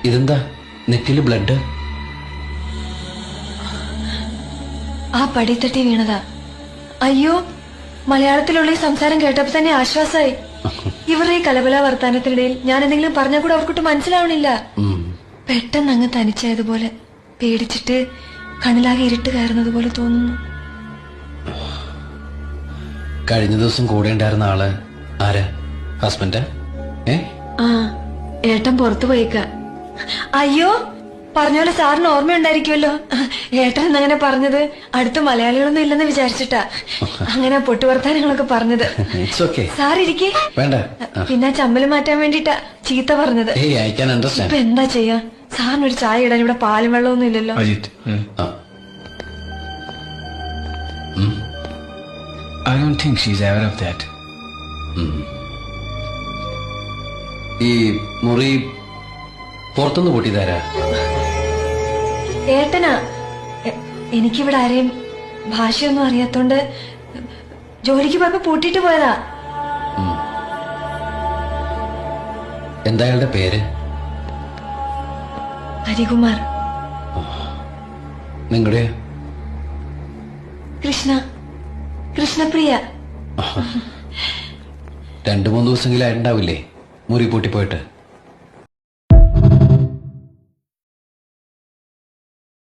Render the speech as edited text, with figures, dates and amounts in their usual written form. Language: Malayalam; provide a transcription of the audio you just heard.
ഇതെന്താ നെറ്റില് ബ്ലഡ്? ആ പടിത്തട്ടി വീണതാ. അയ്യോ, മലയാളത്തിലുള്ള ഈ സംസാരം കേട്ടപ്പോ തന്നെ ആശ്വാസമായി. ഇവരുടെ ഈ കലബല വർത്താനത്തിനിടയിൽ ഞാൻ എന്തെങ്കിലും പറഞ്ഞാൽ കൂടെ അവർക്കൊട്ട് മനസ്സിലാവണില്ല. പെട്ടെന്ന് അങ്ങ് തനിച്ചായതുപോലെ, പേടിച്ചിട്ട് കണ്ണിലാകെ ഇരുട്ട് കയറുന്നത് പോലെ തോന്നുന്നു. കഴിഞ്ഞ ദിവസം കൂടെ ഉണ്ടായിരുന്ന ആള് ആരാ? ഹസ്ബൻഡ്? ആ, ഏട്ടൻ പുറത്തു പോയിക്ക. അയ്യോ, പറഞ്ഞ പോലെ സാറിന് ഓർമ്മയുണ്ടായിരിക്കുമല്ലോ. ഏട്ടൻ എന്നങ്ങനെ പറഞ്ഞത് അടുത്ത് മലയാളികളൊന്നും ഇല്ലെന്ന് വിചാരിച്ചിട്ടാ അങ്ങനെ പൊട്ടുവർത്താനങ്ങളൊക്കെ പറഞ്ഞത്. സാർ ഇരിക്കേ. പിന്നെ ചമ്മല് മാറ്റാൻ വേണ്ടിട്ടാ ചീത്ത പറഞ്ഞത്. ഇപ്പൊ എന്താ ചെയ്യാ? സാറിനൊരു ചായ ഇടാൻ ഇവിടെ പാലും വെള്ളമൊന്നും ഇല്ലല്ലോ. I don't think she's aware of that. ഈ മുറി പുറത്തുനിന്ന് പൊട്ടിയതാരാ? ഏട്ടനാ. എനിക്കിവിടെ ആരെയും ഭാഷയൊന്നും അറിയാത്തോണ്ട് ജോലിക്ക് പോയപ്പോ പൂട്ടിട്ട് പോയതാ. എന്താ അയാളുടെ പേര്? ഹരികുമാർ. നിങ്ങളുടെ? കൃഷ്ണപ്രിയ. 2-3 ദിവസമെങ്കിലും ആയിട്ടുണ്ടാവില്ലേ മുറി പൂട്ടിപ്പോയിട്ട്?